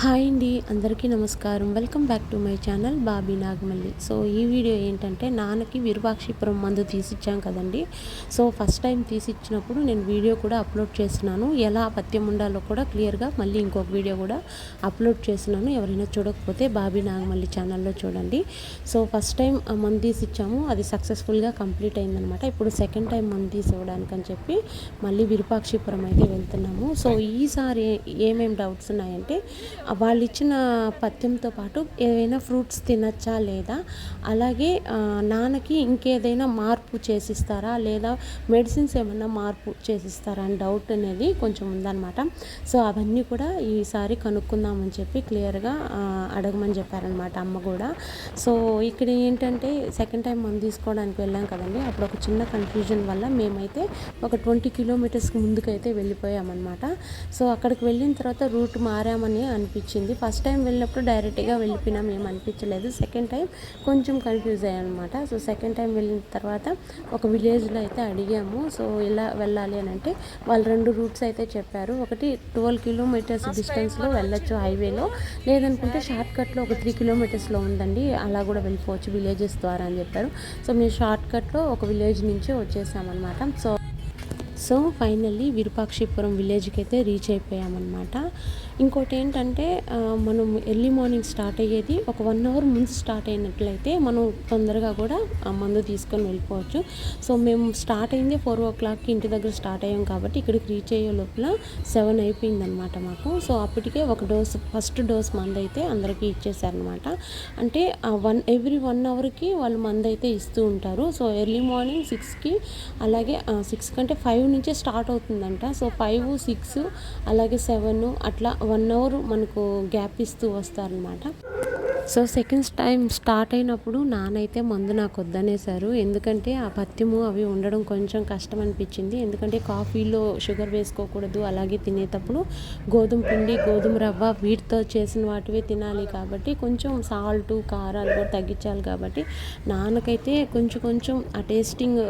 Hi అండి, అందరికీ నమస్కారం. Welcome back to my channel Bobby Nagamalli. So ఈ వీడియో ఏంటంటే నాన్నకి విరూపాక్షిపురం మందు తీసిచ్చాం కదండి. సో ఫస్ట్ టైం తీసిచ్చినప్పుడు నేను వీడియో కూడా అప్లోడ్ చేస్తున్నాను. ఎలా పథ్యం ఉండాలో కూడా క్లియర్గా మళ్ళీ ఇంకొక వీడియో కూడా అప్లోడ్ చేస్తున్నాను. ఎవరైనా చూడకపోతే బాబీ నాగమల్లి ఛానల్లో చూడండి. సో ఫస్ట్ టైం మందు తీసిచ్చాము, అది సక్సెస్ఫుల్గా కంప్లీట్ అయిందనమాట. ఇప్పుడు సెకండ్ టైం మందు తీసివ్వడానికని చెప్పి మళ్ళీ విరూపాక్షిపురం అయితే వెళ్తున్నాము. సో ఈసారి ఏమేమి డౌట్స్ ఉన్నాయంటే వాళ్ళు ఇచ్చిన పథ్యంతో పాటు ఏవైనా ఫ్రూట్స్ తినచ్చా లేదా, అలాగే నాన్నకి ఇంకేదైనా మార్పు చేసిస్తారా లేదా మెడిసిన్స్ ఏమైనా మార్పు చేసిస్తారా అని డౌట్ అనేది కొంచెం ఉందన్నమాట. సో అవన్నీ కూడా ఈసారి కనుక్కుందామని చెప్పి క్లియర్గా అడగమని చెప్పారనమాట అమ్మ కూడా. సో ఇక్కడ ఏంటంటే సెకండ్ టైం మనం తీసుకోవడానికి వెళ్ళాం కదండి, అప్పుడు ఒక చిన్న కన్ఫ్యూజన్ వల్ల మేమైతే ఒక 20 కిలోమీటర్స్కి ముందుకైతే వెళ్ళిపోయామన్నమాట. సో అక్కడికి వెళ్ళిన తర్వాత రూట్ మారామని అనిపించింది. ఫస్ట్ టైం వెళ్ళినప్పుడు డైరెక్ట్గా వెళ్ళిపోయినాం, ఏం అనిపించలేదు. సెకండ్ టైం కొంచెం కన్ఫ్యూజ్ అయ్యానమాట. సో సెకండ్ టైం వెళ్ళిన తర్వాత ఒక విలేజ్లో అయితే అడిగాము, సో ఎలా వెళ్ళాలి అని అంటే వాళ్ళు 2 రూట్స్ అయితే చెప్పారు. ఒకటి 12 కిలోమీటర్స్ డిస్టెన్స్లో వెళ్ళొచ్చు హైవేలో, లేదనుకుంటే షార్ట్కట్లో ఒక 3 కిలోమీటర్స్లో ఉందండి, అలా కూడా వెళ్ళిపోవచ్చు విలేజెస్ ద్వారా అని చెప్పారు. సో మేము షార్ట్కట్లో ఒక విలేజ్ నుంచి వచ్చేసామన్నమాట. సో ఫైనల్లీ విరూపాక్షిపురం విలేజ్కి అయితే రీచ్ అయిపోయామన్నమాట. ఇంకోటి ఏంటంటే మనం ఎర్లీ మార్నింగ్ స్టార్ట్ అయ్యేది ఒక 1 అవర్ ముందు స్టార్ట్ అయినట్లయితే మనం తొందరగా కూడా మందు తీసుకొని వెళ్ళిపోవచ్చు. సో మేము స్టార్ట్ అయింది 4 o'clockకి ఇంటి దగ్గర స్టార్ట్ అయ్యాం కాబట్టి ఇక్కడికి రీచ్ అయ్యే లోపల 7 అయిపోయిందనమాట మాకు. సో అప్పటికే ఒక ఫస్ట్ డోస్ మందు అయితే అందరికీ ఇచ్చేసారనమాట. అంటే ఎవ్రీ 1 అవర్కి వాళ్ళు మందు అయితే ఇస్తూ ఉంటారు. సో ఎర్లీ మార్నింగ్ 6కి, అలాగే 6 కంటే 5 నుంచే స్టార్ట్ అవుతుందంట. సో 5, 6 అలాగే 7 అట్లా 1 అవర్ మనకు గ్యాప్ ఇస్తూ వస్తారనమాట. సో సెకండ్ టైం స్టార్ట్ అయినప్పుడు నాన్నైతే మందు నాకు వద్దనేసారు. ఎందుకంటే ఆ పథ్యము అవి ఉండడం కొంచెం కష్టం అనిపించింది. ఎందుకంటే కాఫీలో షుగర్ వేసుకోకూడదు, అలాగే తినేటప్పుడు గోధుమ పిండి, గోధుమ రవ్వ వీటితో చేసిన వాటివే తినాలి కాబట్టి కొంచెం సాల్ట్, కారాలు కూడా తగ్గించాలి కాబట్టి నాన్నకైతే కొంచెం ఆ టేస్టింగ్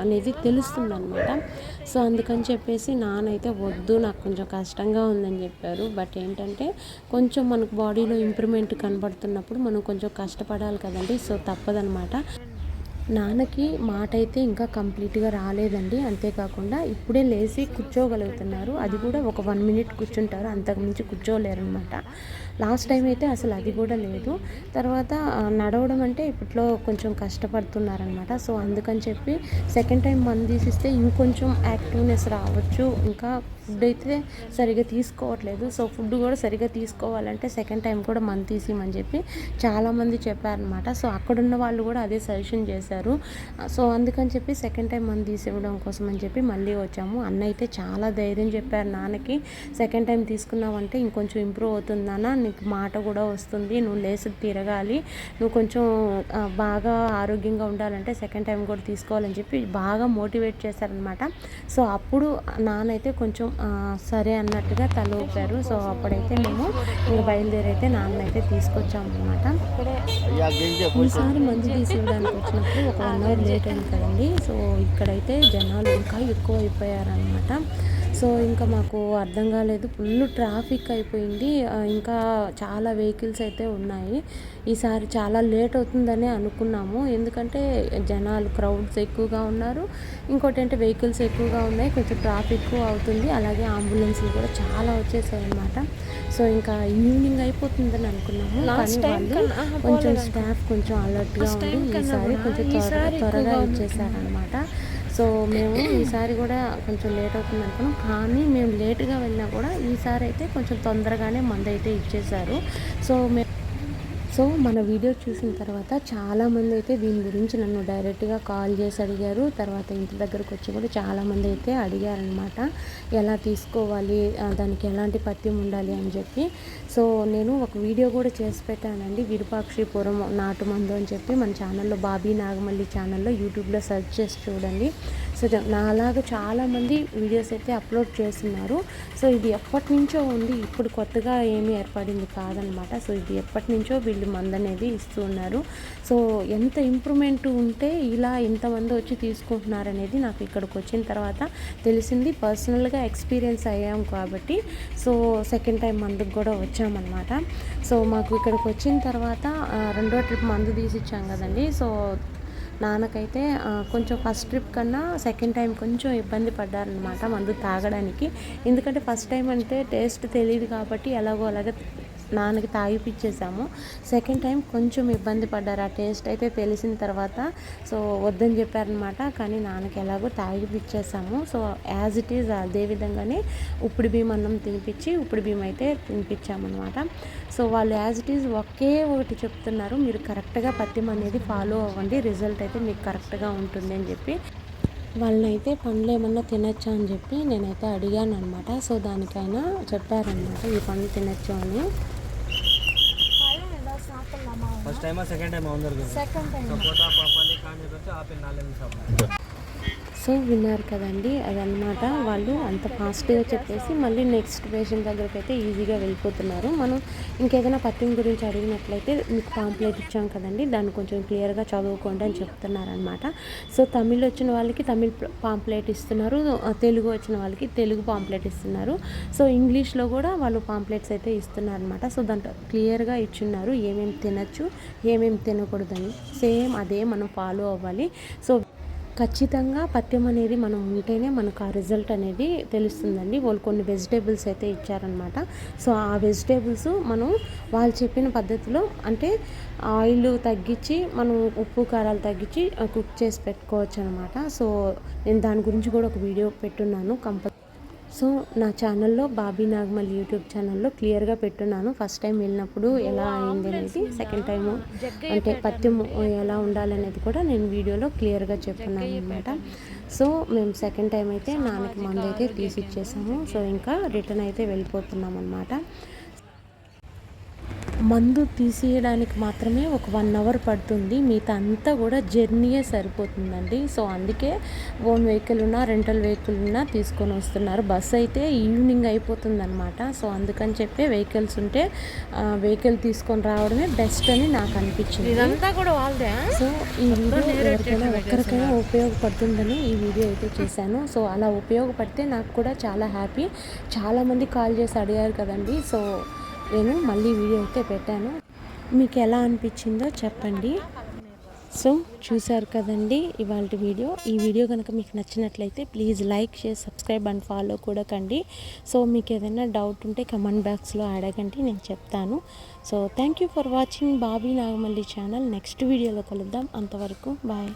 అనేది తెలుస్తుంది అనమాట. సో అందుకని చెప్పేసి నాన్నైతే వద్దు, నాకు కొంచెం కష్టంగా ఉందని చెప్పారు. బట్ ఏంటంటే కొంచెం మనకు బాడీలో ఇంప్రూవ్మెంట్ కనబడుతున్నప్పుడు మనం కొంచెం కష్టపడాలి కదండి. సో తప్పదనమాట. నాన్నకి మాట అయితే ఇంకా కంప్లీట్గా రాలేదండి. అంతేకాకుండా ఇప్పుడే లేచి కూర్చోగలుగుతున్నారు, అది కూడా ఒక 1 minute కూర్చుంటారు, అంతకుమించి కూర్చోలేరనమాట. లాస్ట్ టైం అయితే అసలు అది కూడా లేదు. తర్వాత నడవడం అంటే ఇప్పట్లో కొంచెం కష్టపడుతున్నారనమాట. సో అందుకని చెప్పి సెకండ్ టైం మందు తీసిస్తే ఇంకొంచెం యాక్టివ్నెస్ రావచ్చు. ఇంకా ఫుడ్ అయితే సరిగా తీసుకోవట్లేదు. సో ఫుడ్ కూడా సరిగా తీసుకోవాలంటే సెకండ్ టైం కూడా మందు తీసిమని చెప్పి చాలామంది చెప్పారనమాట. సో అక్కడున్న వాళ్ళు కూడా అదే సజెషన్ చేశారు. సో అందుకని చెప్పి సెకండ్ టైం మందు తీసివ్వడం కోసం అని చెప్పి మళ్ళీ వచ్చాము. అన్న అయితే చాలా ధైర్యం చెప్పారు నాన్నకి, సెకండ్ టైం తీసుకున్నావంటే ఇంకొంచెం ఇంప్రూవ్ అవుతుందన్నా, నీకు మాట కూడా వస్తుంది, నువ్వు లేచి తిరగాలి, నువ్వు కొంచెం బాగా ఆరోగ్యంగా ఉండాలంటే సెకండ్ టైం కూడా తీసుకోవాలని చెప్పి బాగా మోటివేట్ చేశారనమాట. సో అప్పుడు నాన్న అయితే కొంచెం సరే అన్నట్టుగా తల ఊపారు. సో అప్పుడైతే మేము ఇంకా బయలుదేరైతే నాన్న అయితే తీసుకొచ్చాము అనమాట. ఈసారి మందు తీసివ్వడానికి వచ్చినప్పుడు ఒక 1 అవర్ లేట్ అయింది కదండి. సో ఇక్కడైతే జనాలు ఇంకా ఎక్కువ అయిపోయారనమాట. సో ఇంకా మాకు అర్థం కాలేదు, ఫుల్ ట్రాఫిక్ అయిపోయింది, ఇంకా చాలా వెహికల్స్ అయితే ఉన్నాయి. ఈసారి చాలా లేట్ అవుతుందని అనుకున్నాము, ఎందుకంటే జనాలు క్రౌడ్స్ ఎక్కువగా ఉన్నారు, ఇంకోటి అంటే వెహికల్స్ ఎక్కువగా ఉన్నాయి, కొంచెం ట్రాఫిక్ అవుతుంది, అలాగే అంబులెన్స్లు కూడా చాలా వచ్చేసాయి అన్నమాట. సో ఇంకా ఈవినింగ్ అయిపోతుందని అనుకున్నాము, కానీ వాళ్ళు కొంచెం స్టాఫ్ కొంచెం అలర్ట్గా ఉండి ఈసారి కొంచెం త్వరగా ఇచ్చేసారనమాట. సో మేము ఈసారి కూడా కొంచెం లేట్ అవుతుంది అనుకున్నాం, కానీ మేము లేట్గా వెళ్ళినా కూడా ఈసారి అయితే కొంచెం తొందరగానే మందు అయితే ఇచ్చేశారు. సో మన వీడియో చూసిన తర్వాత చాలామంది అయితే దీని గురించి నన్ను డైరెక్ట్గా కాల్ చేసి అడిగారు. తర్వాత ఇంటి దగ్గరకు వచ్చి కూడా చాలామంది అయితే అడిగారనమాట, ఎలా తీసుకోవాలి, దానికి ఎలాంటి పథ్యం ఉండాలి అని చెప్పి. సో నేను ఒక వీడియో కూడా చేసి పెట్టానండి, విరూపాక్షిపురం నాటు మందు అని చెప్పి మన ఛానల్లో, బాబీ నాగమల్లి ఛానల్లో యూట్యూబ్లో సెర్చ్ చేసి చూడండి. సో నాలాగా చాలామంది వీడియోస్ అయితే అప్లోడ్ చేస్తున్నారు. సో ఇది ఎప్పటి నుంచో ఉంది, ఇప్పుడు కొత్తగా ఏమీ ఏర్పడింది కాదనమాట. సో ఇది ఎప్పటి నుంచో వీళ్ళు ఇది మందు అనేది ఇస్తూ ఉన్నారు. సో ఎంత ఇంప్రూవ్మెంట్ ఉంటే ఇలా ఇంతమంది వచ్చి తీసుకుంటున్నారనేది నాకు ఇక్కడికి వచ్చిన తర్వాత తెలిసింది. పర్సనల్గా ఎక్స్పీరియన్స్ అయ్యాం కాబట్టి సో సెకండ్ టైం మందుకు కూడా వచ్చామన్నమాట. సో మాకు ఇక్కడికి వచ్చిన తర్వాత రెండో ట్రిప్ మందు తీసిచ్చాం కదండి. సో నాన్నకైతే కొంచెం ఫస్ట్ ట్రిప్ కన్నా సెకండ్ టైం కొంచెం ఇబ్బంది పడ్డారనమాట మందు తాగడానికి. ఎందుకంటే ఫస్ట్ టైం అంటే టేస్ట్ తెలియదు కాబట్టి ఎలాగో అలాగ నాన్నకి తాగిపిచ్చేసాము. సెకండ్ టైం కొంచెం ఇబ్బంది పడ్డారు. ఆ టేస్ట్ అయితే తెలిసిన తర్వాత సో వద్దని చెప్పారనమాట. కానీ నాన్నకి ఎలాగో తాగిపిచ్చేసాము. సో యాజ్ ఇట్ ఈజ్ అదే విధంగానే ఉప్పుడు బియ్యం అన్నం తినిపించి ఉప్పుడు బియ్యం అయితే తినిపించామన్నమాట. సో వాళ్ళు యాజ్ ఇట్ ఈజ్ ఒకే ఒకటి చెప్తున్నారు, మీరు కరెక్ట్గా పథ్యం అనేది ఫాలో అవ్వండి, రిజల్ట్ అయితే మీకు కరెక్ట్గా ఉంటుంది అని చెప్పి. వాళ్ళనైతే పండ్లు ఏమన్నా తినచ్చా అని చెప్పి నేనైతే అడిగాను అనమాట. సో దానికైనా చెప్పారనమాట ఈ పండ్లు తినచ్చు అని. फर्स्ट टाइम सेकंड टाइम अंदर सेकंड टाइम सपोटा पापाली खाने को आप इन नाले में सब సో విన్నారు కదండి, అదనమాట. వాళ్ళు అంత ఫాస్ట్గా చెప్పేసి మళ్ళీ నెక్స్ట్ పేషెంట్ దగ్గరికి అయితే ఈజీగా వెళ్ళిపోతున్నారు. మనం ఇంకేదైనా పథ్యం గురించి అడిగినట్లయితే మీకు పాంప్లెట్ ఇచ్చాం కదండి, దాన్ని కొంచెం క్లియర్గా చదువుకోండి అని చెప్తున్నారనమాట. సో తమిళ్ వచ్చిన వాళ్ళకి తమిళ్ పాంప్లెట్ ఇస్తున్నారు, తెలుగు వచ్చిన వాళ్ళకి తెలుగు పాంప్లెట్ ఇస్తున్నారు. సో ఇంగ్లీష్లో కూడా వాళ్ళు పాంప్లెట్స్ అయితే ఇస్తున్నారు అనమాట. సో దాంట్లో క్లియర్గా ఇచ్చున్నారు ఏమేమి తినచ్చు ఏమేమి తినకూడదని. సేమ్ అదే మనం ఫాలో అవ్వాలి. సో ఖచ్చితంగా పథ్యం అనేది మనం ఉంటేనే మనకు ఆ రిజల్ట్ అనేది తెలుస్తుందండి. వాళ్ళు కొన్ని వెజిటేబుల్స్ అయితే ఇచ్చారనమాట. సో ఆ వెజిటేబుల్స్ మనం వాళ్ళు చెప్పిన పద్ధతిలో అంటే ఆయిల్ తగ్గించి మనం ఉప్పు కారాలు తగ్గించి కుక్ చేసి పెట్టుకోవచ్చు అనమాట. సో నేను దాని గురించి కూడా ఒక వీడియో పెట్టున్నాను సో నా ఛానల్లో బాబీ నాగమల్లి యూట్యూబ్ ఛానల్లో క్లియర్గా పెట్టున్నాను. ఫస్ట్ టైం వెళ్ళినప్పుడు ఎలా అయింది అనేది, సెకండ్ టైము అంటే పథ్యం ఎలా ఉండాలనేది కూడా నేను వీడియోలో క్లియర్గా చెప్తున్నాను అనమాట. సో మేము సెకండ్ టైం అయితే నాన్నకి మందు అయితే తీసి ఇచ్చేసాము. సో ఇంకా రిటర్న్ అయితే వెళ్ళిపోతున్నాం అనమాట. మందు తీసేయడానికి మాత్రమే ఒక 1 అవర్ పడుతుంది, మిగతా అంతా కూడా జర్నీయే సరిపోతుందండి. సో అందుకే ఓన్ వెహికల్ ఉన్నా రెంటల్ వెహికల్ ఉన్నా తీసుకొని వస్తున్నారు. బస్ అయితే ఈవినింగ్ అయిపోతుందన్నమాట. సో అందుకని చెప్పి వెహికల్స్ ఉంటే వెహికల్ తీసుకొని రావడమే బెస్ట్ అని నాకు అనిపించింది. ఇదంతా కూడా వాళ్ళదే. సో ఈ వీడియో ఎవరికైనా ఒక్కరికైనా ఉపయోగపడుతుందని ఈ వీడియో అయితే చేశాను. సో అలా ఉపయోగపడితే నాకు కూడా చాలా హ్యాపీ. చాలామంది కాల్ చేసి అడిగారు కదండి. సో నేను మళ్ళీ వీడియో అయితే పెట్టాను. మీకు ఎలా అనిపించిందో చెప్పండి. సో చూసారు కదండి ఇవాళ వీడియో. ఈ వీడియో కనుక మీకు నచ్చినట్లయితే please like, share, subscribe and follow కూడా కండి. సో మీకు ఏదైనా డౌట్ ఉంటే కమెంట్ బాక్స్లో అడగండి, నేను చెప్తాను. So thank you for watching Bobby Nagamalli channel. Next వీడియోలో కలుద్దాం. అంతవరకు బాయ్.